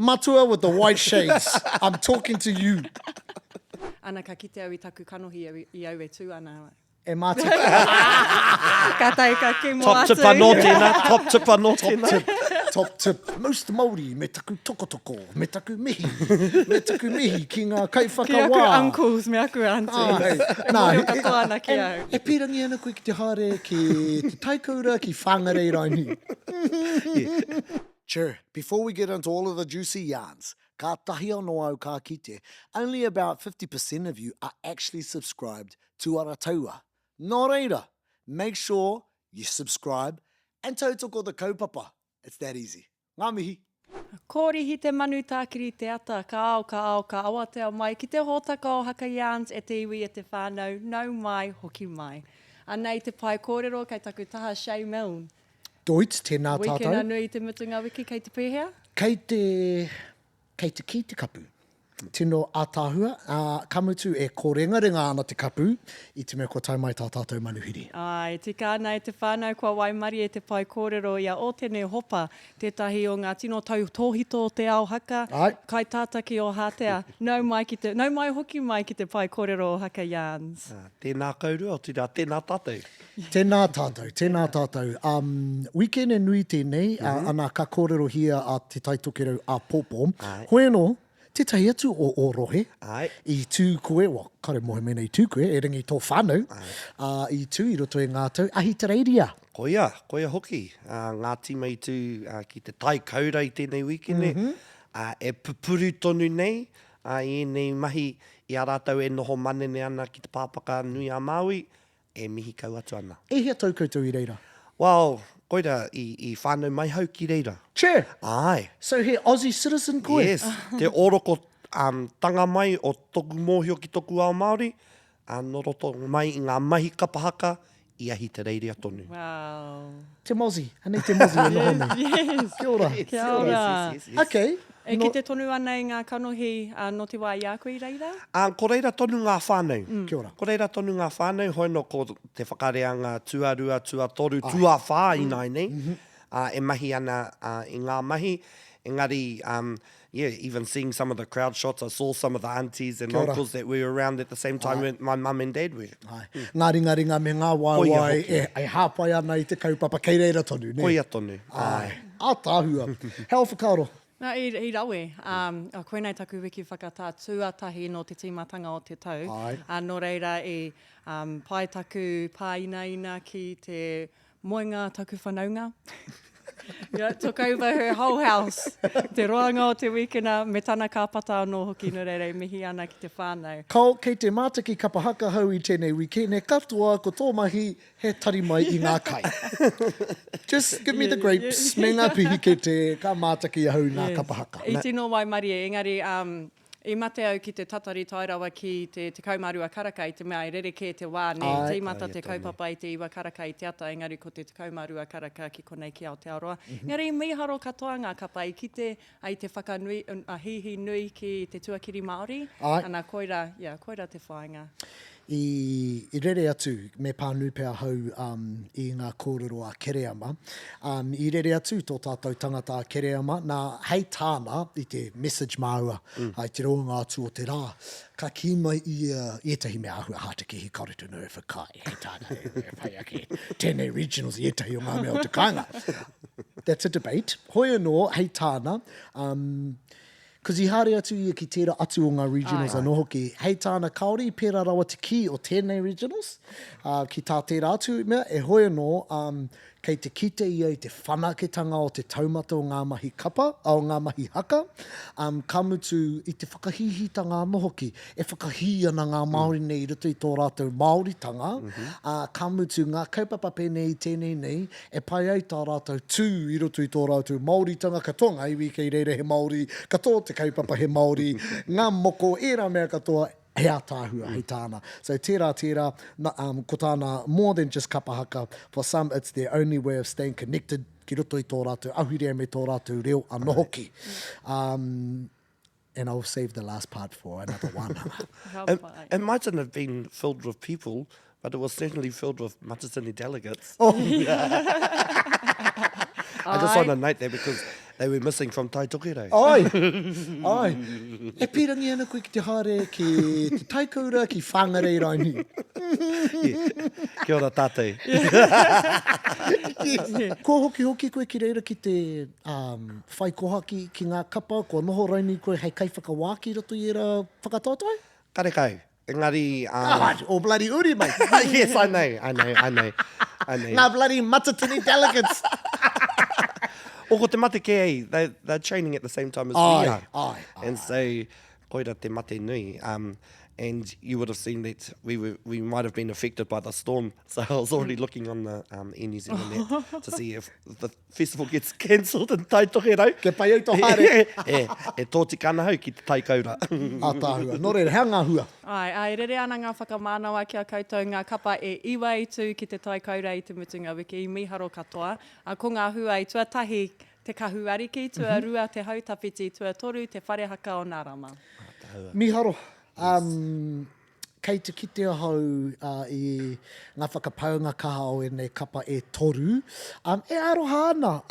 Matua with the white shades. I'm talking to you. Ana ka kite au I taku kanohi I au e tū ana. E mātua. Ka tai ka ke mo Top tip anō tēnā, top tip anō tēnā. Top tip. Most Māori me taku tokotoko, me taku mihi, ki ngā kaiwhakawā. Ki aku uncles, me aku auntie. Nā, Mo katoa ana ki au. e pirangi ana koe ki te haere, ki te taikaura, ki whangarei raini. Sure, before we get into all of the juicy yarns, ka tahi anō au ka kite, only about 50% of you are actually subscribed to Arataua. Nō reira, make sure you subscribe and tautoko the kaupapa. It's that easy. Ngā mihi. Kōrihi te manu tākiri te ata, ka awatea mai, ki te hōtaka o haka yarns e te iwi e te whānau, nau mai, hoki mai. Anei te pai kōrero, kei taku taha Shay Milne. Doit, tēnā tātou. Wikena nui te mutunga wiki, kei te pēhea? Kei te ki te kapu. Tino ātāhua, kamutu e kōrengarenga ana te kapu, I te mea ko tau mai tā tātou manuhiri. Ai, tika ana e te whānau kua waimari e te pai kōrero I a Otene Hopa, tētahi o ngā tino tau tōhito o te ao haka, Ai. kaitātaki o Hātea, nau mai hoki mai ki te pai kōrero o haka yarns. Tēnā kaurua, tēnā tātou. Tēnā tātou. Weekend e nui tēnei, ana ka kōrero hia a Te Tai Tokerau Āpōpō. Whenua, te tai atu o Orohe, Ai. I tū koe, kare mohe mena I tū koe, e ringi tō whānau, I tū I roto e ngā tau, Ahitereiria. Koia hoki. Ngā tima I tū ki te tai kaura I tēnei wikene. E pupuru tonu nei, I ēnei mahi I a rātau e noho manene ana ki te pāpaka nui a Māui, e mihi kau atu ana. E hea tau koutou I reira? Well, koira I whānau mai hau ki reira. Che! Ai. So he Aussie citizen koe? Yes. Te oroko tanga mai o toku mōhio ki toku ao Māori, no roto mai I ngā mahi kapa haka I Ahitereiria tonu. Wow. Te mozi, anei te mozi e noho nei. Yes. Kia ora. Kia ora. Yes. Okay. E ki te tonu ana I ngā kanohi no te wā I a koe I reira? Ko reira tonu ngā whānau. Kia ora. Ko reira tonu ngā whānau, hoi no ko te whakareanga tuarua, tuatoru, tuawhā I nai nei. E mahi ana I ngā mahi. Engari, even seeing some of the crowd shots, I saw some of the aunties and Kia ora. uncles that were around at the same time when my mum and dad were. Ai. Ngā ringa me ngā Koia waiwai hoki. e hāpai ana I te kaupapa kei reira tonu, ne? Koia tonu. Ai. Ātāhua. Hea whakaaro. Nā, I rawe, a koe nei taku wiki whakatā tuatahi no te tīmatanga o te tau. Ai. Nō reira I pai taku pāinaina ki te moenga taku whanaunga. Yeah, took over her whole house. Te roanga o te wikena, me tana kāpata anō hoki no reire, mihi ana ki te whānau. Kau, kei te mātaki kapa haka hau I tēnei wikene, katoa ko tō mahi he tari mai I ngā kai. Just give me the grapes, me ngā pihi ke te ka mātaki hau ngā kapa haka. I tino wai mari e, engari, I mate au ki te tatari tairawa ki te kaumarua karaka I te mea I rereke te wā, ne Ai. tīmata te kaupapa I te iwa karaka I te ata, engari ko te kaumarua karaka ki konei ki Aotearoa. Engari, miharo katoa ngā kapa I kite ai te whakanui, hihi nui ki te tuakiri Māori, Ai. ana koira te whainga. I rere atu, me pānu pēr hau I ngā kōrero a Kereama. I rere atu tō tātou tangata a Kereama, nā hei tāna I te message māua, ai te ronga atu o te rā. Ka ki mai I etahi mea ahua hātaki hi karetu no e whakai. Hei tāna, e whai ake. Tēnei regionals I etahi o ngā mea o te kāinga. That's a debate. Hoi anō, hei tāna, because I hare atu ia ki tērā atu o ngā regionals anō hoki. Hei tāna kaori I pērā rawa te ki o tēnei regionals. Ki tā tērā atu mea, e hoi anō, kei te kite ia I te whanaketanga o te taumata o ngā mahi kapa, o ngā mahi haka. Ka mutu I te whakahihitanga anō hoki, e whakahi ana ngā Māori nei I roto I tō rātou Māoritanga. Ka mutu ngā kaupapa pēnei I tēnei nei, e pai ai tā rātou tū I roto I tō rātou Māoritanga, katoa ngā iwi kei reire he Māori, katoa te kaupapa he Māori, ngā moko, ērā mea katoa, hea tāhua, hei tāna. So tērā, ko tāna more than just kapa haka. For some, it's their only way of staying connected ki roto I tō rātou ahurea me tō rātou reo anō hoki. And I'll save the last part for another one. It mightn't have been filled with people, but it was certainly filled with Matatini delegates. I just want to note that because They were missing from Tai Tokerau. Ai, ai. E pirangi ana koe ki te haere ki te taikaura ki whangarei raini. Kia ora tātou. Ko hoki koe ki reira ki te whai koha ki ngā kapa, ko noho raini koe hei kai whakawāki rato i era whakatautai? Karekau. Engari... O bloody uri, mate. Yes, I know. Ngā bloody Matatini delegates. O ko te mate ke ei, they're training at the same time as we are. Ai. And so, koira te mate nui. And you would have seen that we might have been affected by the storm. So I was already looking on the Air New Zealand net to see if the festival gets cancelled in Tai Tokerau. Ke pai au tō haere. E tōti kāna hau ki te taikaura. Tāhua. Nō reira, hea ngā hua. Ai rere ana ngā whakamānawa ki a koutou ngā kapa e iwa i tū ki te taikaura i te mutunga wiki i miharo katoa. Ko ngā hua i tuatahi te Kahu Ariki, tua rua te Hau Tawhiti, tua toru te whare haka o nā rama. Miharo. Kei te kite hau i ngā whakapaunga kaha o ēnei kapa e toru. E aroha ana,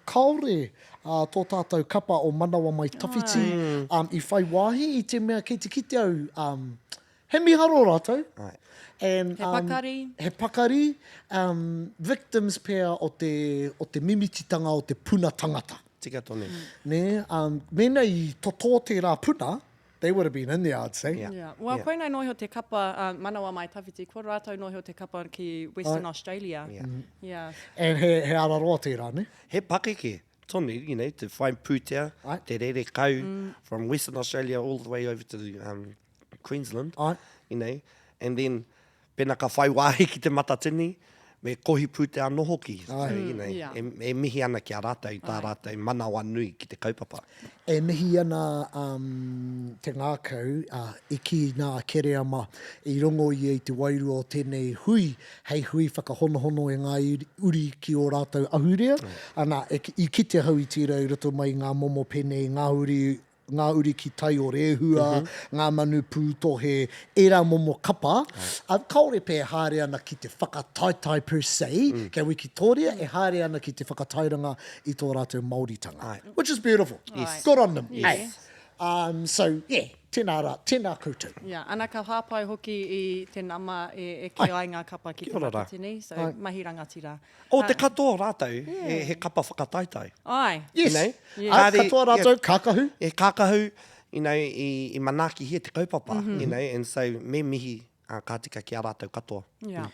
kaore tō tātou kapa o manawa mai tawhiti i whai wāhi i te mea kei te kite au he miharo rātou. And, he pakari. Victims pēr o te mimititanga o te puna tangata. Tika tonu. Ne, mena I tō te rā puna, they would have been in there, I'd say. Yeah. Well, koe nei noho te kapa manawa mai tawhiti, ko rātou noho te kapa ki Western Australia. Yeah. And he araroa tērā, ne? He pakeke tonu, you know, to find pūtea, te rere kau, from Western Australia all the way over to Queensland, you know, and then pena ka whai wāhi ki te Matatini, me kohi pūtea no hoki. So, you know, e mihi ana ki a rātou, tā rātou manawa nui ki te kaupapa. E mihi ana te ngākau, iki nā kereama, I rongo I te wairu o tēnei hui, hei hui whakahonohono e ngā uri ki o rātou ahurea. Ana, I kite hau I tira I roto mai ngā momo pene, ngā uri ki tai o rehua, ngā manu pūtohe, era momo kapa. Kaore pē haere ana ki te whakataitai per se, kia wiki tōrea, e haere ana ki te whakatairanga I tō rātou Māoritanga. Which is beautiful. Yes. Good on them. Yes. So, yeah, tēnā koutou. Yeah, ana ka hāpai hoki I te nama e ki ai ngā kapa ki te Matatini, so mahi rangatira. O te katoa rātou, he kapa whakataitai. Ai. Yes. You know? Katoa rātou, kākahu. E kākahu, you know, I manaki hea te kaupapa, you know, and so me mihi ka tika ki a rātou katoa. Yeah.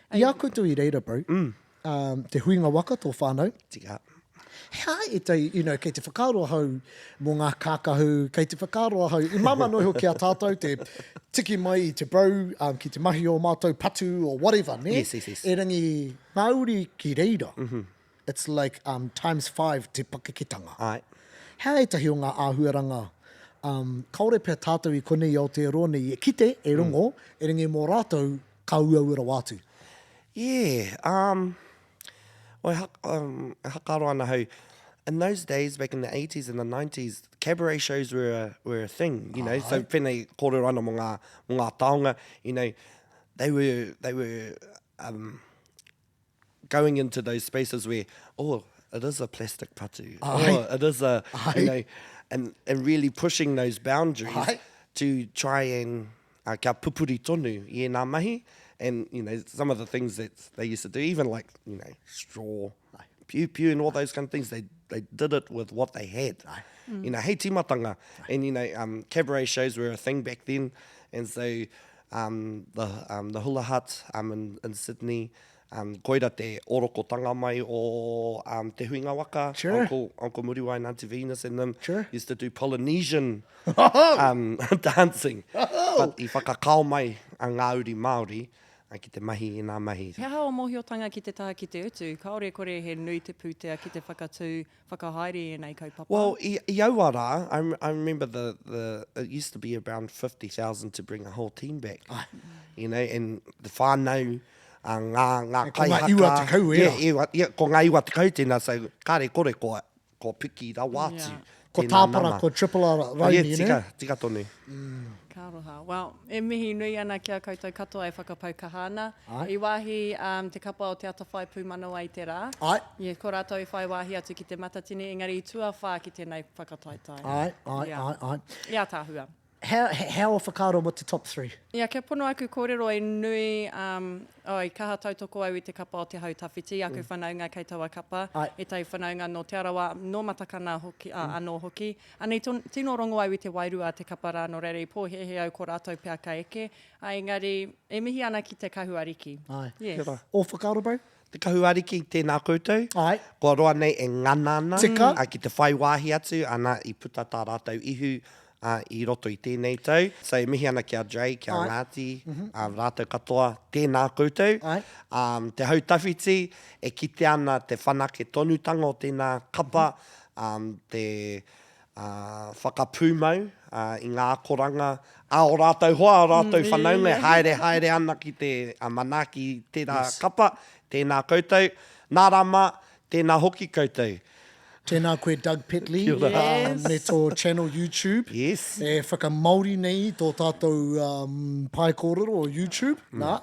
I a koutou I reira, bro. Te huinga waka tō whānau. Tika. Hea e te, you know, kei te whakaroa hau mō ngā kākahu, kei te whakaroa hau, I mama noho ki a tātou, te tiki mai I te bro, ki te mahi o mātou patu or whatever, ne? Yes. E rangi Māori ki reira. It's like times 5 te pakekitanga. Ai. Hea e tahi o ngā āhuaranga. Kaore pia tātou I konei o te roa nei, e kite, e rongo, e rangi mō rātou ka uaura wātu. Yeah, hakaro ana hau. In those days, back in the 80s and the 90s, cabaret shows were a thing, you know. So whenei kōrero ana mo ngā taonga, you know, they were going into those spaces where, it is a plastic patu. It is a, you know, and really pushing those boundaries to try and kia pupuri tonu I nā mahi. And, you know, some of the things that they used to do, even like, you know, straw, pew and all those kind of things, they did it with what they had. You know, hei timatanga. And, you know, cabaret shows were a thing back then. And so the hula hut in Sydney, koira te orokotanga mai o te huinga waka. Sure. Uncle Muriwai and Auntie Venus and them used to do Polynesian dancing. But I whakakao mai a ngā uri Māori, ki te mahi I nā mahi. He hao mohiotanga ki te taha ki te utu, kaore kore he nui te pūtea ki te whakahaere ēnei kaupapa. Well, I auara, I remember it used to be around 50,000 to bring a whole team back. You know, and the whānau, ngā kai haka. Ko ngā iwa te kau era. Yeah, ko ngā iwa te kau tēnā, so kāre kore ko piki rā wātu. Ko tāpara, ko triple R raini, tika tonu. Ka roha. Well, e mihi nui ana kia koutou katoa e whakapau kahana. Ai. I wāhi te kapa o te ata whai pūmanawa i te rā. Ai. Ie, ko rātou i whai wāhi atu ki te matatini, engari i tua whā ki tēnei whakataitai. Ai. Ia tāhua. How whakaro with the top three? Ia, kia pono aku kōrero e nui, i kaha tautoko au i te kapa o te Hau Tawhiti, aku whanaunga kei taua kapa, e tau whanaunga no te arawa, no matakana hoki, anō hoki. Anei tino rongo au i te wairua te kapa rā no rere, pōhehe au ko rātou pia ka eke, engari, e mihi ana ki te Kahu Ariki. Ai. Yes. O whakaro, bro? Te Kahu Ariki, tēnā koutou. Ai. Kua roa nei e ngana ana. Tika. Ki te whai wāhi atu, ana i puta tā rātou ihu, i roto i tēnei tau. So, e mihi ana kia Jay, kia Ngāti, rātou katoa, tēnā koutou. Ai. Te Hau Tawhiti, e kite ana te whanake tonutanga o tēnā kapa, te whakapūmau i ngā koranga. O rātou hoa, o rātou whanaunga, haere ana ki te manaki tērā kapa, tēnā koutou. Nā rama, tēnā hoki koutou. Tēnā koe Doug Petley, Yes. me tō channel YouTube. Yes. E whakamauri nei tō tātou pai kōrero o YouTube. Nā,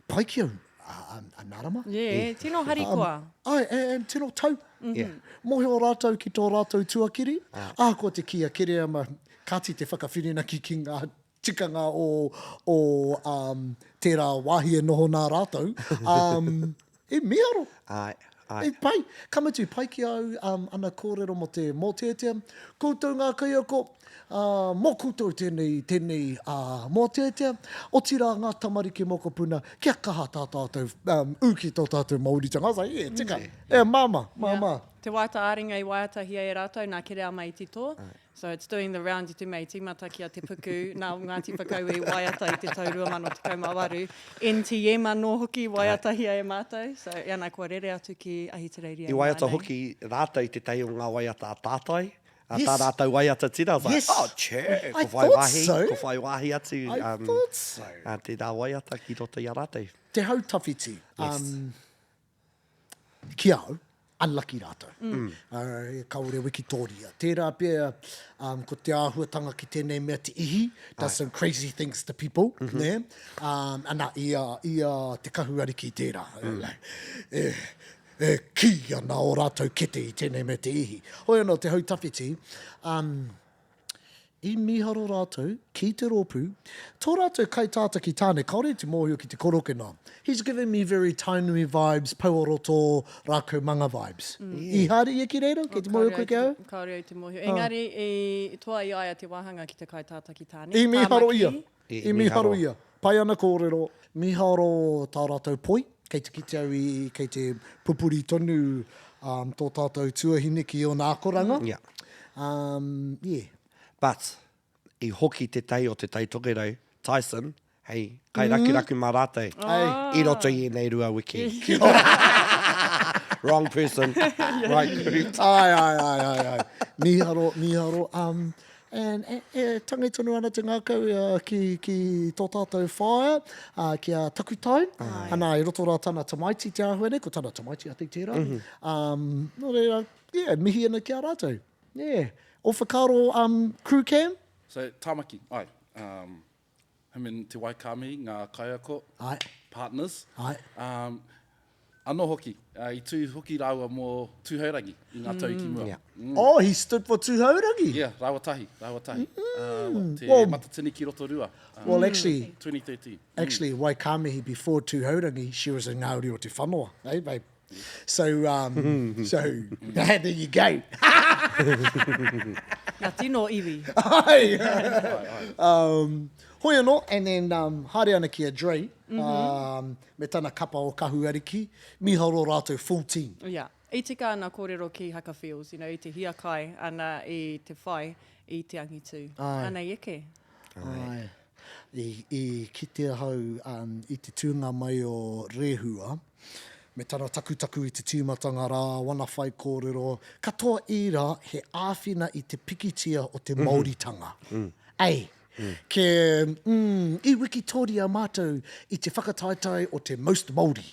pai ki au, anarama. Yeah, tino harikoa. Ai, tino tau. Yeah. Mohe o rātou ki tō rātou tuakiri. Ko te kia Kereama, kāti te whakawhirinaki ki ngā tikanga o tērā wāhi e noho nā rātou. E miaro. Ai. E pai, kamatu, pai ki au ana kōrero mo te mōtetea. Koutou ngā kaiako, mō koutou tēnei mōtetea. O tira ngā tamariki moko puna, kia kaha tā tātou, uki tō tātou Māoritanga. I was like, tika, māma. Te waiata āringa i waiatahia e rātou, nā kere ama i tito. So it's doing the round i te mei tīmata ki a te puku, nā Ngāti whakau e waiata i te taurua mano te kaumawaru. NTM anō hoki waiatahia e mātou. So iana kua rere atu ki Ahitereiria. I waiata hoki rātou i te tei o ngā waiata a tātai. Tā rātou waiata tira. I was like, oh, che, I ko whai thought wahi, so. ko whai wahi atu. I thought so. Te rā waiata ki roto i a rātou. Te Hau Tawhiti. Yes. Ki au, unlucky rātou. Kaore Wikitoria. Tērā pia, ko te āhuatanga ki tēnei mea te ihi, does some crazy things to people. Ne? Ana, ia te Kahu Ariki tērā. Ki ana o rātou kete i tēnei mea te ihi. Hoi anō, te Hau Tawhiti, I miharo rātou, ki te rōpū, tō rātou kaitātaki tāne, kaore te mōhio ki te korokena. He's giving me very tainui vibes, pauaroto, rākau manga vibes. I haere i ki reira, ki te mōhio koe ki au? Kaore au te mōhio. Engari, toa i aia te wāhanga ki te kaitātaki tāne. I miharo Tāmaki. ia. I miharo ia. Pai ana kōrero. Miharo tā rātou poi, kei te kite au i, kei te pupuri tonu tō tātou tuahine ki o nā koranga. Yeah. Yeah. But, i hoki te tei o te Tai Tokerau, Tyson, hei, kai raku mā rātou. I roto i ēnei rua wiki. Wrong person. Right group. Ai. Miharo. Tangai tonu ana te ngākau ki tō tātou whaia, ki a takutai. Ana, i roto rā tāna tamaiti te ahuene, ko tāna tamaiti a te tērā. No reira, mihi ana ki a rātou. Yeah. O whakaro crew cam? So, tāmaki, ai. Him and te waikami, ngā kaiako, Ai. partners. Ai. Anō hoki, I tū hoki rāua mō tūhaurangi i ngā tau ki mua. Yeah. Oh, he stood for tūhaurangi? Yeah, rāwatahi. Te Well- matatini ki roto rua. Well, actually, 2013. Waikamihi before tūhaurangi, she was a Ngāori o te whanua. Hey, babe? So, there you go. Ngā tino iwi. Hoi anō, and then haere ana ki a Dre, me tana kapa o Kahu Ariki, miharo rātou full team. Yeah. I tika ana kōrero ki Haka Feels, I te hia kai ana i te whai i te angitu. Ana i eke. Ai. I kite hau i te tūnga mai o Rehua, me tana takutaku i te tīmatanga rā, wana whai kōrero, katoa ira he āwhina i te pikitia o te Māoritanga. Ei, I wikitoria mātou i te whakataitai o te most Māori.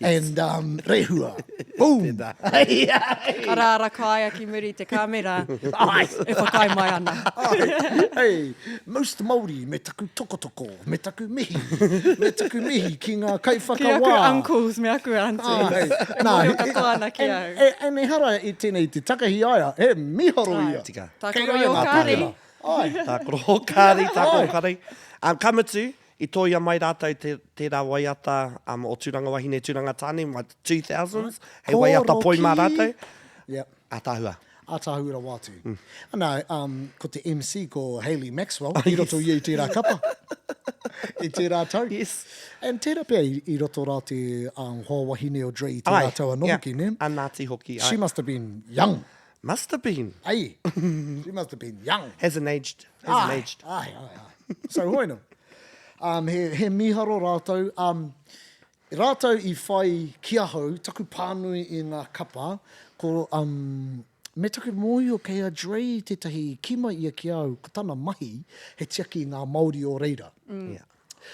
And rehua. Boom! Arara kai ki muri te kamera. E whakai mai ana. Hey, most Māori me taku tokotoko, me taku mihi ki ngā kaiwhaka Ki aku wā. uncles, me aku aunties. Nā, Mō katoa ana ki au. And e hara i tēnei te takahi aia, he miharo ia. Tika. Tākoro i o kāri. Ai. Tākoro kāri. Kamatu, i tōia mai rātou tērā waiata o tūranga wahine, tūranga tāne, my 2000s, hei waiata poi mā rātou, Yep. a tāhua. Ātāhura wātu. Anā, ko te MC ko Hayley Maxwell, i roto i tērā kapa. I tērā tau. Yes. And tērā pia i roto rā te hoa wahine o Dre i tērā tau anoki, ne? A Ngāti hoki. She must have been young. Must have been. Ai. She must have been young. Hasn't aged. Ai. So hoino. He miharo rātou. Rātou I whai kia hau, taku pānui I ngā kapa, ko me taku moi o kei a Dre I tētahi kima ia ki au, ko tana mahi, he tiaki ngā Māori o reira. Yeah.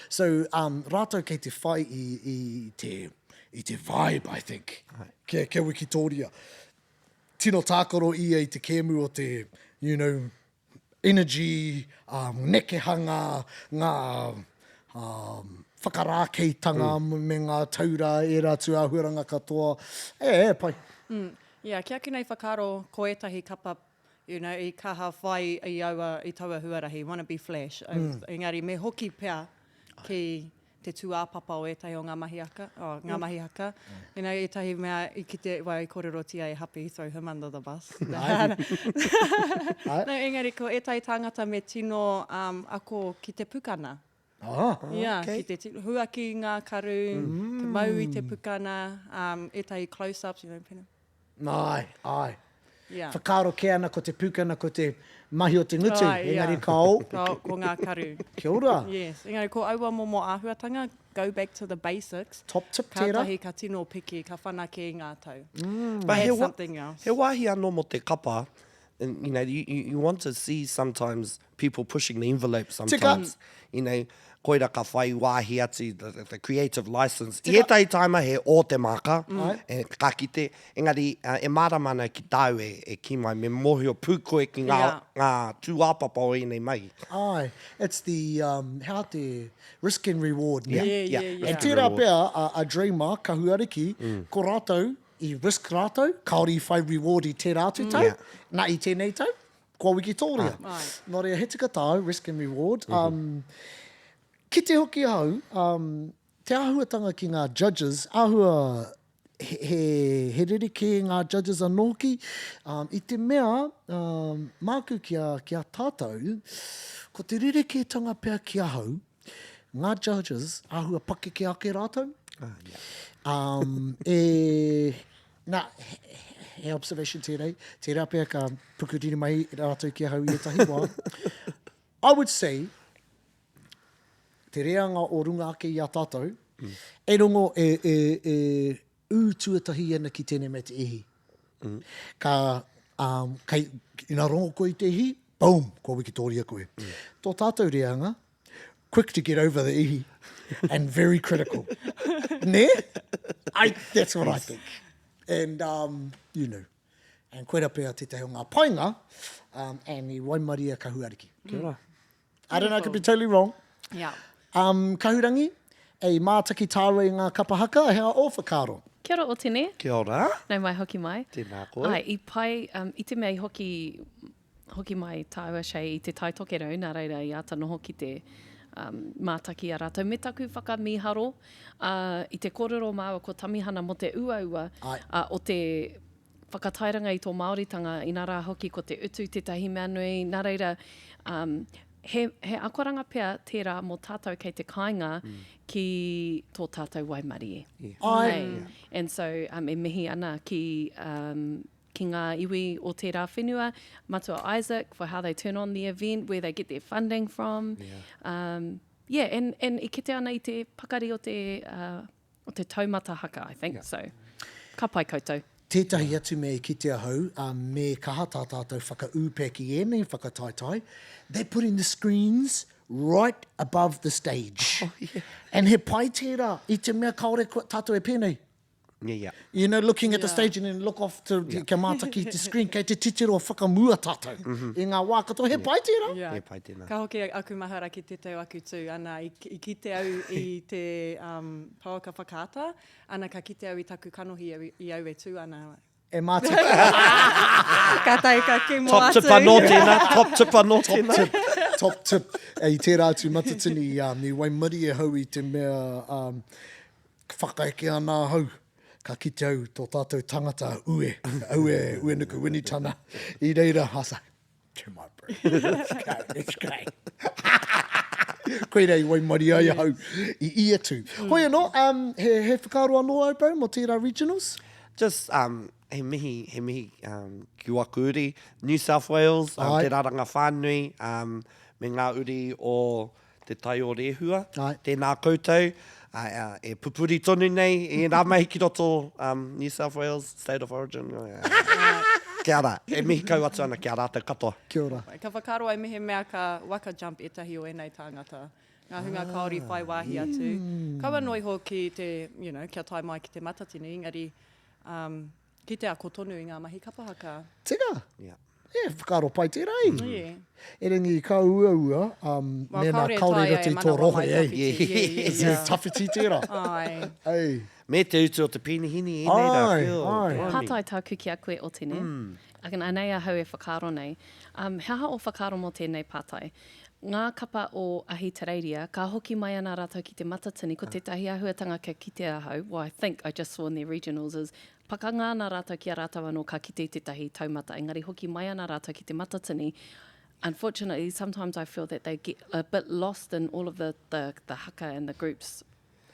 So, rātou kei te whai I te vibe, I think. Ke wikitoria. Tino tākoro ia I te kēmu o te, you know, energy, nekehanga, ngā whakarākeitanga me ngā taura, e rātu āhuaranga katoa. Pai. Yeah, kia ki nei whakaro ko etahi kapa, you know, I kaha whai I aua I taua huarahi, wanna be flash. Engari, me hoki pea ki te tūāpapa o etahi o ngā mahi aka, ngā mahi haka. You know, etahi mea I ki te wai kōrero tia E happy, throw him under the bus. No, engari, ko etahi tāngata me tino ako ki te pukana. Yeah, okay. ki te huaki ngā karu, te mau I te pukana, etahi close-ups, you know, pena. Ai. Yeah. Whakaro ke ana ko te pukana, ko te mahi o te ngutu. Engari, Ko ngā karu. Kia ora. Yes. Engari, ko aua momo āhuatanga, go back to the basics. Top tip Ka tērā. tahi ka tino piki, ka whanake I ngā tau. But Add something else. He wāhi anō mo te kapa, and, you know, you want to see sometimes people pushing the envelope sometimes. You know, koira ka whai wāhi atu, the creative license. I etahi taima he o te maka, e ka kite. Engari, e māramana ki tāu e ki mai, me mohi o pūkoe ki ngā tūāpapa o ēnei mai. Ai. It's the, how te risk and reward. Ne? Yeah. And tērā pēr, a dreamer, Kahu Ariki, ko rātou, I risk rātou, kaori I whai reward I te rātu tau, nā I tēnei tau, kua wikitoria. Nō rea he tika tau, risk and reward. Ki te hoki hau, te āhuatanga ki ngā judges, āhua he ririke ngā judges anōki, I te mea, māku kia tātou, ko te ririketanga pēr kia hau, ngā judges, āhua pake ke ake rātou. He observation tērei, tērā pēr ka pukuriri mai rātou kia hau I etahi wā. I would say, te reanga o runga ake I a tātou, e rongo e tuatahi ana ki tēnei me te ihi. Kei ina rongo koe I te ihi, boom, ko wikitoria koe. Tō tātou reanga, quick to get over the ihi, and very critical. Ne? That's what I think. And, you know, and koera pēr te o ngā painga, and I waimaria Kahu Ariki. Kia ora. I don't know, I could be totally wrong. Yeah. Kahurangi, e mātaki tāua I ngā kapa haka, hea o whakaro. Kia ora Otene. Kia ora. Nau mai hoki mai. Tēnā koe. Ai, I pai, I te mea I hoki mai tāua shei I te Tai Tokerau, nā reira I ātano hoki te mātaki a rātou. Me taku whakamiharo, I te kōrero māua ko tamihana mo te uaua, o te whakatairanga I tō Māoritanga, I nā rā hoki ko te utu, te tahi mea nui, nā reira, he akoranga pēr tērā mō tātou kei te kāinga ki tō tātou waimari e. Ai. And so, e mihi ana ki ngā iwi o tērā whenua, matua Isaac, for how they turn on the event, where they get their funding from. And I kite ana I te pakari o te taumata haka, I think. So, ka pai koutou. Tētahi atu me ki te ahau, me kaha tā tātou whaka-ūpē ki ēnei, whakataitai, they're putting the screens right above the stage. Oh, yeah. And he pai tērā, I te mea kaore tātou e pēnei. Yeah. You know, looking at the Yeah. stage and then look off to ka mātaki te screen, kei te titiro whakamua tātou. I ngā wā katoa, he pai tērā. Yeah. He pai tēnā. Ka hoki aku mahara ki te tau aku tū, ana i kite au i te pauaka whakaata, ana ka kite au i taku kanohi i au e tū, ana E mātaki. ka tai ka ki mo Top atu. tip anō tēnā, top tip anō tēnā. Top tip. E tērā atu matatini, i waimari e hau i te mea whakaeke ana hau. Ka kite au tō tātou tangata ue nuku winitana. I reira, hasa. Come on, bro. It's great. Koe rei, waimari ai hau i ia tū. Hoi anō, he whakaro anō au pau mo tērā regionals? Just he mihi ki Whuuuu, New South Wales, Ai. te raranga whānui, me ngā uri o te tai o rehua, Ai. tēnā koutou, e pupuri tonu nei, e rā mai ki roto New South Wales, State of Origin. Kia ora, e mihi kau atu ana, kia rātou katoa. Kia ora. Ka whakaro ai mehe mea ka waka jump etahi o ēnei tāngata. Ngā hunga kaori whai wāhi atu. Kaua noi hoki te, kia tai mai ki te matatini, engari ki te ako tonu i ngā mahi kapa haka. Tega. Yeah. E, whakaro pai tērā i. Yeah. E ringi ka ua, mena kaore rati tō rohe, ei. Yeah. Tawhiti tērā. Ai. Ei. Me te utu o te pinihini, e nei rā. Ai, Kia ai. ora. Pātai tāku ki a koe o tēne. Akan anei a hau e whakaro nei. Hea o whakaro mo tēnei pātai. Ngā kapa o Ahitereiria, ka hoki mai ana rātou ki te matatini, ko tētahi ahuatanga ka kite ahau, well, I think I just saw in their regionals, is pakanga ana rātou ki a rātou anō ka kite tētahi taumata. Engari hoki mai ana rātou ki te matatini. Unfortunately, sometimes I feel that they get a bit lost in all of the haka and the groups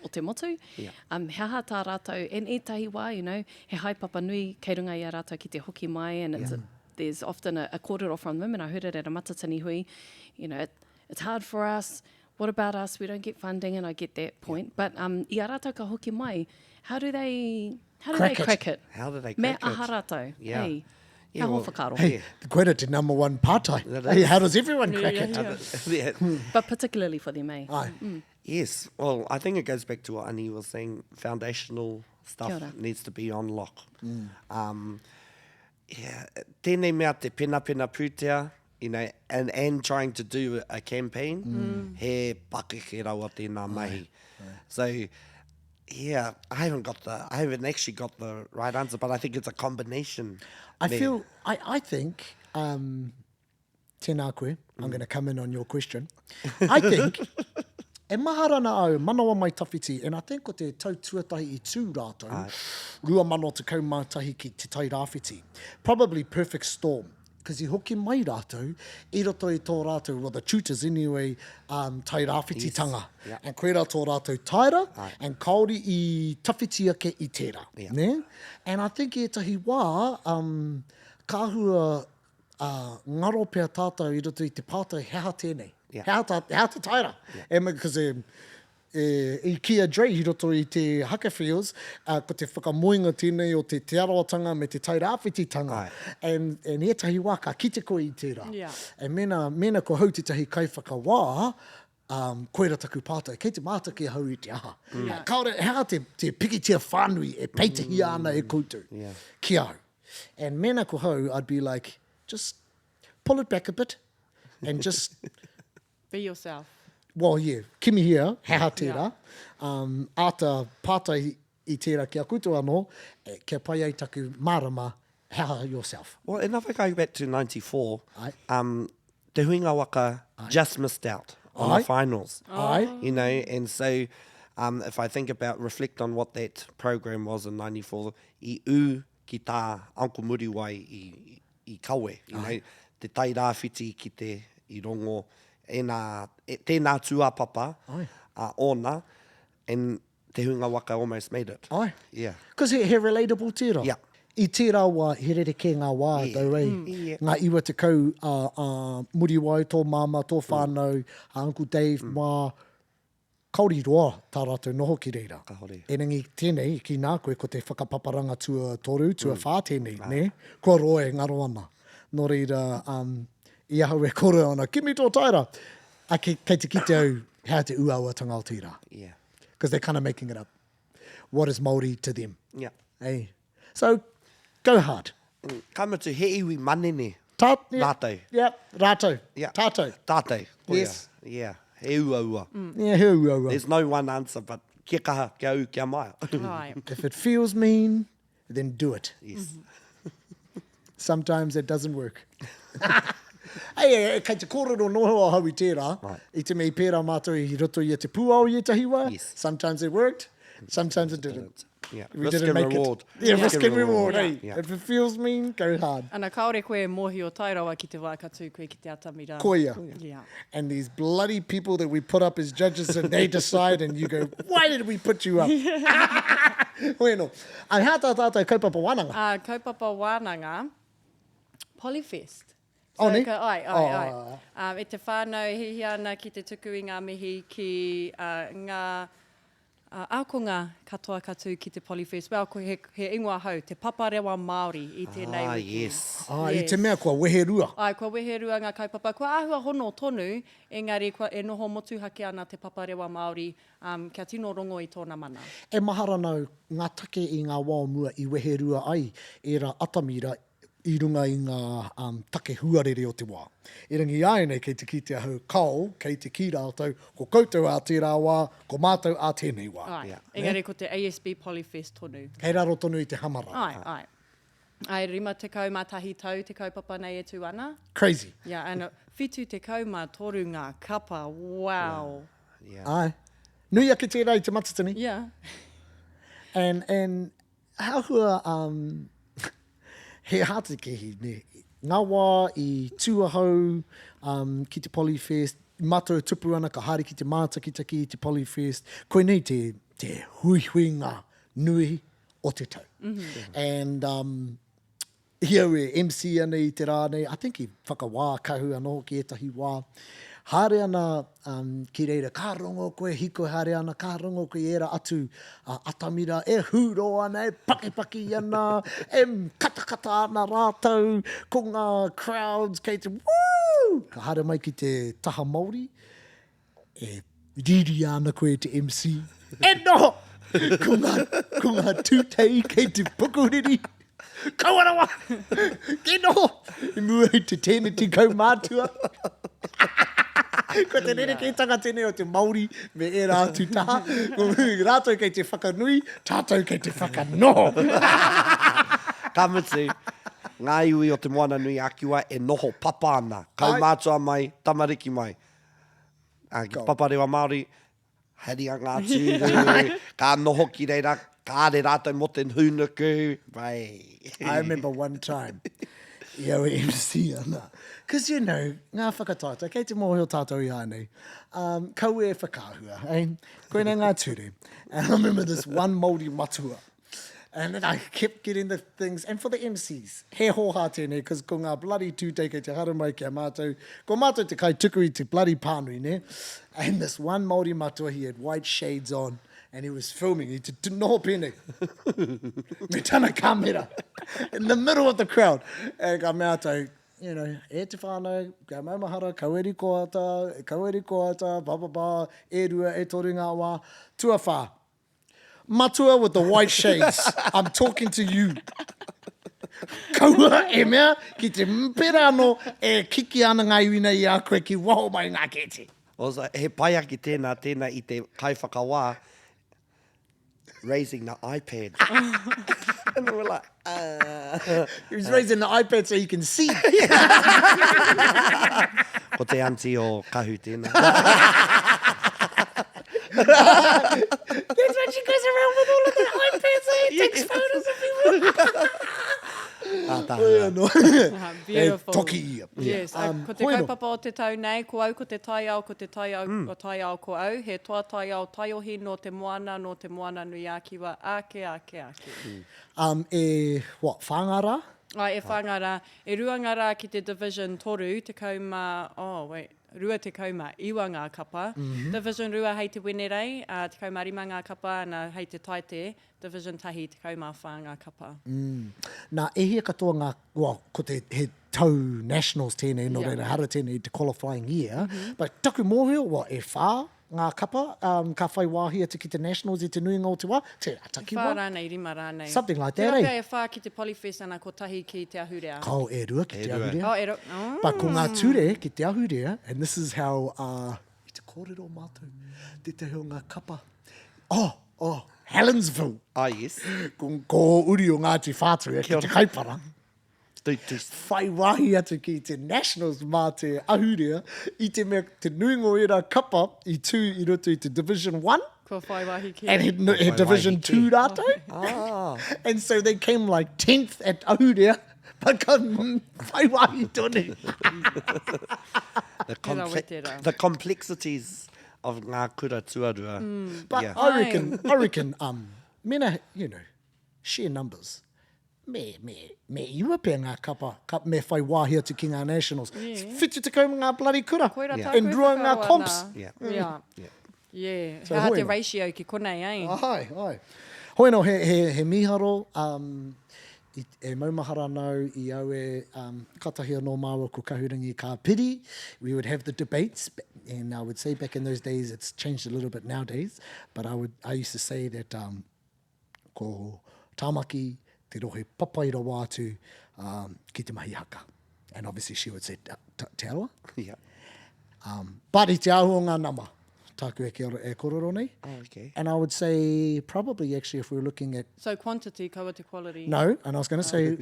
o te motu. Yeah. He aha tā rātou, and ētahi wā, he haipapa nui kei runga i a rātou ki te hoki mai, and there's often a kōrero from them, and I heard it at a matatini hui, it's hard for us, what about us, we don't get funding, and I get that point. But i a rātou ka hoki mai, how do they crack it? How do they Me crack it? aha rātou, Yeah. hey, Yeah, ka well, ho whakaro. Hey, koe rā te number one pātai. That Hey, is. how does everyone crack it? Yeah. But particularly for them, eh? Ai. Yes, well, I think it goes back to what Ani was saying. Foundational stuff Kia ora. needs to be on lock. Tēnei mea te pena pūtea, and trying to do a campaign, he pakeke rawa tēnā mahi. So, yeah, I haven't actually got the right answer, but I think it's a combination. I there. think, tēnā koe, I'm going to come in on your question. I think, e maharana au, manawa mai tawhiti, and I think ko te tau tuatahi i tū rātou, rua mano te kaumātahi ki te tai rāwhiti. Probably perfect storm. Because I hoki mai rātou, I roto i tō rātou, well, the tutors anyway, tai rāwhiti tanga. Yeah. And koe rā tō rātou taira, and kaori i tawhiti ake i tērā. Yeah. Ne? And I think e tahi wā, kāhua ngaro pēr tātou i roto i te pātai hea tēnei. Yeah. Hea te taira. Yeah. Because i kia Dre i roto i te haka fields, ko te whakamoinga tēnei o te arawatanga me te tai rāwhititanga. And e tahi wā ka kite koe i tērā. Yeah. And mena ko hau te tahi kaiwhaka wā, koera taku pātai, kei te mātaki hau i te aha. Yeah. Kaore, hea te pikitia whānui e peitahi ana e koutou. Yeah. Kia au. And mena ko hau, I'd be like, just pull it back a bit and just, Be yourself. well, yeah, kimi hea, hea tērā. Ata pātai i tērā kia koutou anō, kia pai ai taku marama, hea yourself. Well, and if I go back to 94, Ai. Te Huinga Waka just missed out on Ai. the finals. Ai. And so if I think about, reflect on what that program was in 94, I ki tā Uncle Muriwai i kawe, te tai rāwhiti ki te i rongo, tēnā tūapapa, ona, and Te Huinga Waka almost made it. Ai. Yeah. Because he relatable tērā. Yeah. I tērā wā, he rere ke ngā wā, Yeah. tau rei. Yeah. Ngā iwa te kau Muriwai, tō māma, tō whānau, Uncle Dave, mā, kauri roa tā rātou noho ki reira. Ka hore. Enengi tēnei ki nā koe ko te whakapaparanga tua toru, tua whā tēnei, ne? Kua roa e ngaro ana. Nō reira, I ahau e kore ana, kimi tō taira. Kei te kite au, hea te uaua-tanga o tira. Yeah. Because they're kind of making it up. What is Māori to them? Yeah. Hey. So, go hard. Kaimatu, he iwi manene. Rātou. Yeah, rātou. Yeah. Tātou. Tātou. Yes. Yeah. He ua. Yeah, he uaua. There's no one answer, but kia kaha, kia au, kia mai. Ai. If it feels mean, then do it. Yes. Sometimes it doesn't work. Hey, kei te kōrero noho a hau I tērā, Right. I te mei pērā mātou I roto I te pūao I tahiwa. Yes. Sometimes it worked, sometimes it didn't. Yeah. We Risk didn't and make reward. it. Yeah, risk and reward, Yeah. hey. Yeah. If it feels mean, go hard. Ana kaore koe mohi o tairawa ki te wākatū koe ki te atamira. Koia. Yeah. And these bloody people that we put up as judges and they decide and you go, why did we put you up? Bueno. Ai hā tā tātou kaupapa wānanga. Kaupapa Wānanga, Polyfest. Oh, ne? Ai. E te whānau hihi ana ki te tuku I ngā mihi ki ngā aokonga katoa katu ki te Polyfest. Well, ko he ingoa hau, te Paparewa Māori I tēnei wiki. Yes. I te mea kua weherua. Ai, kua weherua ngā kaupapa. Kua āhua hono tonu, engari kua e noho motuhake ana te Paparewa Māori kia tino rongo I tōna mana. E maharanau ngā take I ngā wāomua I weherua ai, e ra atamira I runga I ngā take huarere o te wā. E rangi ai nei kei te kite ahau kau, kei te ki rātou, ko koutou a tērā wā, ko mātou a tēnei wā. Ai, Yeah. engari ko te ASB Polyfest tonu. Kei raro tonu I te hamara. Ai. Ai, rima te kaumatahi tau, te kaupapa nei e tu ana. Crazy. Yeah, and whitu te kauma toru ngā kapa, wow. Yeah. Ai. Nui ake tērā I te matatini. Yeah. And how hua he hātekehi ne. Ngā wā I tuahau ki te Polyfest, mātou tupu ana ka haere ki te mātakitaki I te Polyfest, koe nei te huihuinga nui o te tau. And hiau e MC ana I te rā nei, I think I whakawā kahu anō ki etahi wā. Haere ana ki reira, ka rongo koe hiko haere ana, ka rongo koe era atu atamira, e huro ana, e paki ana, e katakata ana rātou, ko ngā crowds, kei te woo! Ka haere mai ki te taha Māori, e riri ana koe te MC. E no! ko ngā tūtei kei te pukuriri. Kaurawa! Ke noho! I mua I te tēne te kaumātua. Ko te nere kei tanga tēne o te Māori me e rātu taha. Ko rātou kei te whakanui, tātou kei te whakanoho. Kamutu, ngā iwi o te moana nui akiwa e noho papa ana. Kaumātua mai, tamariki mai. Ki Paparewa Māori, haria ngā tūru, ka noho ki reira, kāre rātou mo te hunuku. Vai. I remember one time, iau e MC ana. Because, you know, ngā whakataata, kei te mōhio tātou I ānei, kau e whakāhua, eh? Koe nei ngā ture. And I remember this one Māori matua. And then I kept getting the things, and for the MCs, he hoha tēnei, because ko ngā bloody tūtei kei te hara mai kia mātou, ko mātou te kai tuku I te bloody pānui, ne? And this one Māori matua, he had white shades on, and he was filming, he te noho pēnei. Me tana kamera, in the middle of the crowd. And ka mea tau, you know, e te whānau, kia maumahara, kaueri koata, papapa, e rua, e toru ngā wā, tua whā. Matua with the white shades, I'm talking to you. Kaua e mea, ki te mpera anō, e kiki ana ngā iwina I a koe ki waho mai ngā kete. Also, he pai aki tēnā I te kaiwhakawā, raising the iPad. And we're like, He was raising the iPad so you can see. Ko te auntie o kahu tēnā. That's when she goes around with all of the iPads, so he takes photos of people. Beautiful. Toki ia. Yes, ko te kaupapa o te tau nei, ko au ko te tai au, ko te tai au, o tai au ko au, he toa tai au taiohi no te moana nui akiwa, ake. Whangara? Ai, e whangara, e ruangara ki te Division toru, te kauma, rua te kauma, iwa ngā kapa. Division rua hei te Wenerei, te kauma rima ngā kapa, na hei te taite, Division tahi te kauma whā ngā kapa. Nā ehia katoa ngā, well, ko te he tau nationals tēnei, no reira hara tēnei te qualifying year, but taku mōhio, e whā ngā kapa, ka whai wāhia te ki te nationals i te nuinga o te wā, te ataki Whā wā. rānei, rima rānei. Something like Te that, raka eh? e whā ki te Polyfest ana ko tahi ki te ahurea. Kau e rua ki te ahurea. Oh, ero. But ko ngā ture ki te ahurea, and this is how, i te kōrero mātou, te te heo ngā kapa. Oh, Helensville. Yes. Ko uri o Ngāti Whātua ki te kaipara. Whai wahi atu ki te nationals mā te ahurea, i te mea te nuingo era kapa i tū i roto i te Division 1. Ko whai wahi ki. And he Division 2 rātou. And so they came like 10th at ahurea, but ka whai wahi tōne. The complexities of ngā kura tuarua. But Yeah. I reckon, mena, sheer numbers. Me iwa pē ngā kapa me whai wāhi atu ki ngā nationals. Whitu te kauma ngā bloody kura. Koira tā And koe rua ngā whakaroa comps. nā. Yeah. Yeah. So Hea te hoena. ratio ki konei, eh? Ai. Hoi no, he miharo, e maumahara nau i aue katahia no māua ko kahurangi ka piri. We would have the debates, and I would say back in those days, it's changed a little bit nowadays, but I used to say that ko tāmaki te rohe papaira wātu ki te mahi haka. And obviously she would say te awa. Yeah. But i te ahu o ngā nama, tāku e kororo nei. Okay. And I would say probably actually if we were looking at, So quantity, kawa te quality. no, and I was going to say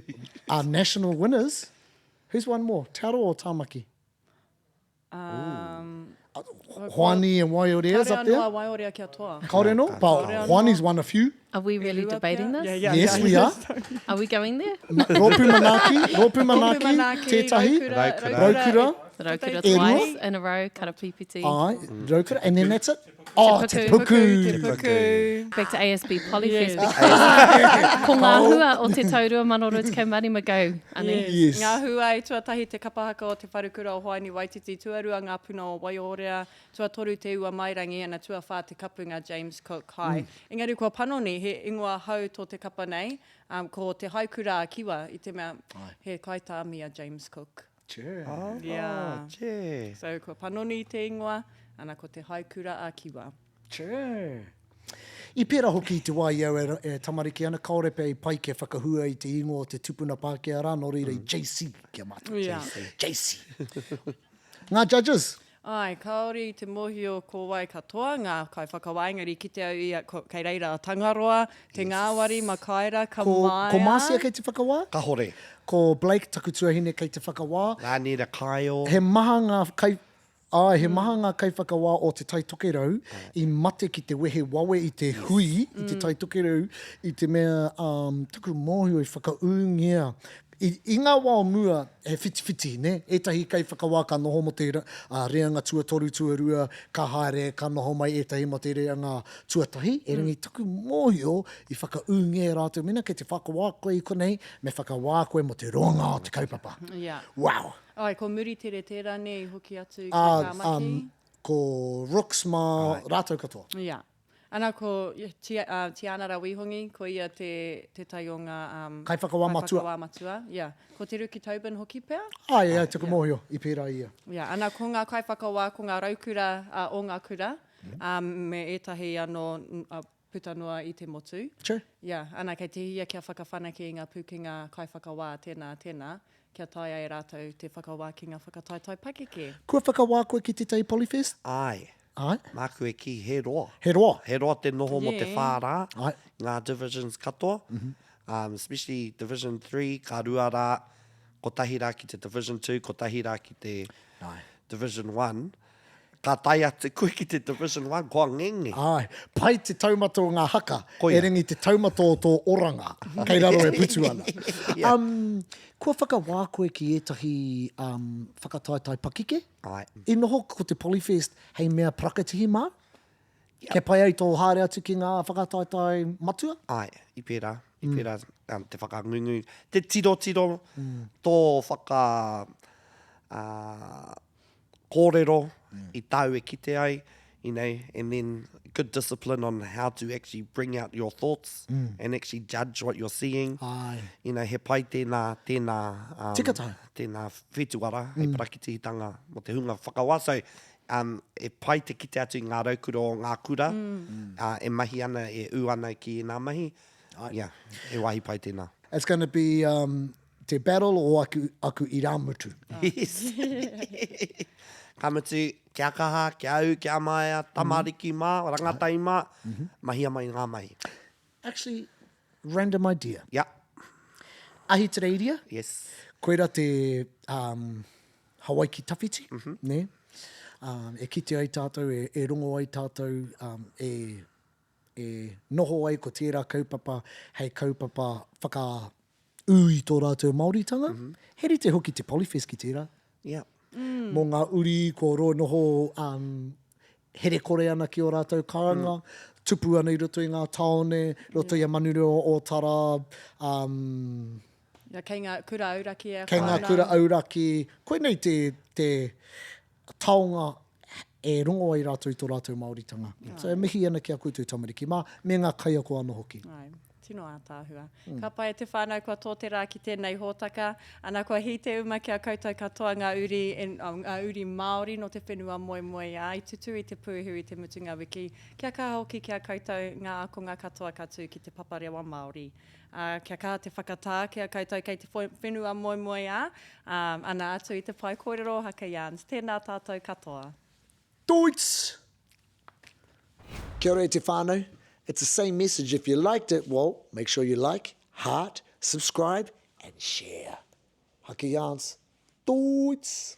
our national winners, who's won more, Te Aroa or Tāmaki? Hoani and Waiorea's up Kaore there. anō Waiorea kia toa. Kaore no? But Hoani's won a few. Are we really Rua debating pia? this? Yeah, Yes, we are. Are we going there? Rōpū Manaki, tētahi, Raukura, Raukura E twice in a row, kara pipiti. ai, Raukura, and then that's it. Oh, Te Puku. Te puku. Back to ASB Polyfest. Yeah. Because ko ngā hua o te taurua manoro te kaumari magau. Ane. Yes. Ngā hua e tuatahi te kapahaka o te wharukura o Hawaii Waititi, tuarua ngā puna o Waiorea, tuatoru te ua mairangi, ana tuawha te kapunga James Cook High. Engari kua panoni, he ingoa hau tō te kapa nei, ko te haikura a kiwa, i te mea, he kaitāmia James Cook. Sure. Yeah. Yeah. So kua panoni i te ingoa, ana ko te haikura a kiwa. Sure. I pērā hoki i te wā iau e tamariki ana, kaore pē i pai ke whakahua i te ingo o te tupuna Pākehā rā, no reira i JC kia mata. Yeah. JC. Ngā judges. Ai, kaori i te mohio ko wai katoa, ngā kai whakawaingari ki te au ia, kei reira Tangaroa, te ngāwari, makaira, ka maia. Ko Māsia kei te whakawā? Ka hore. Ko Blake takutuahine kei te whakawā. Ngā nera kaio. He maha ngā kai... he maha ngā kai whakawā o te Tai Tokerau i mate ki te wehe wawe i te hui, i te Tai Tokerau, i te mea tuku mōhio i whakaungia. I ngā wā o mua, he whiti, ne? Etahi kai whakawā ka noho mo te reanga tuatoru tuarua, ka haere, ka noho mai etahi mo te reanga tuatahi. E rangi tuku mōhio i whakaungia rātou mena, kei te whakawā koe i konei, me whakawā koe mo te roanga o te kaupapa. Yeah. Wow! Ai, ko muri tere tērā nei hoki atu ki ngā maki. Ko Rooks mā rātou katoa. Yeah. Ana ko Tiana Rawihongi, ko ia te tai o ngā... Kai whakawā matua. Whakawā matua, yeah. Ko te Ruki Tauban hoki pēr? Ai, tuku mōhio, i pērā ia. Yeah, ana ko ngā kai whakawā, ko ngā raukura o ngā kura, me etahi anō putanua i te motu. Sure. Yeah, ana kei te hia kia whakawhanaki i ngā pukinga kai whakawā tēnā, kia tai ai rātou te whakawā ki ngā whakataitai pakeke. Kua whakawā koe ki te Tai Polyfest? Ai. Ai. Māku e ki he roa. He roa. He roa te noho mo te Yeah. whārā. Ai. Ngā divisions katoa. Especially Division 3, ka rua rā, ko tahi rā ki te Division 2, ko tahi rā ki te Ai. Division 1. Ka tai atu koe ki te Division 1, kua ngenge. Ai. Pai te taumato o ngā haka, Koia. e ringi te taumato o tō oranga, kei raro e putu ana. Kua whakawā koe ki etahi whakataitai pakike? Ai. I noho ko te Polyfest, hei mea prakatihi mā? Ke pai ai tō haere atu ki ngā whakataitai matua? Ai, i pērā. I pērā te whakangungu. Te tiro tō kōrero i tau e kite ai, you know, and then good discipline on how to actually bring out your thoughts and actually judge what you're seeing. Ai. You know, he pai tēnā Tikatau. tēnā whetūara, hei parakitihitanga mo te hunga whakawa. So, e pai te kite atu i ngā raukura o ngā kura, e mahi ana, e ū ana ki ngā mahi. Yeah, e wahi pai tēnā. It's going to be te battle o aku i rāmutu. Yes. Kamutu, kia kaha, kia au, kia maia, tamariki mā, rangatahi mā, mahia mai ngā mahi. Actually, random idea. Yeah, Ahitereiria, yes. koera te Hawaii ki tawhiti, ne? E kite ai tātou, e rongo ai tātou, e noho ai ko tērā kaupapa, hei kaupapa whaka ui tō rātou Māoritanga. Heri te hoki te Polyfest ki tērā. Yeah. Mō ngā uri, ko roa noho here kore ana ki o rātou kāanga, tupu ana i roto i ngā taone, roto i a manurua o tara, Ia, kei ngā kura auraki e kei ngā whānau. kura auraki. Koe nei te taonga e rongo ai rātou i tō rātou Māoritanga. So e mihi ana ki a koutou tamariki mā, me ngā kaiako anō hoki. Ai, tino a tāhua. Ka pai te whānau kua tōtera ki tēnei hōtaka, ana kua hi te uma ki a koutou katoa ngā uri Māori no te whenua Moemoeā, i tutu i te pūhu i te mutunga wiki. Kia kaha hoki ki a koutou ngā akonga katoa katu ki te Paparewa Māori. Kia kaha te whakatā ki a koutou kei te whenua Moemoeā, ana atu i te pai kōrero haka Jans. Tēnā tātou katoa. Doits! Kia ora e te whānau. It's the same message. If you liked it, well, make sure you like, heart, subscribe, and share. Haka Jans. Doits!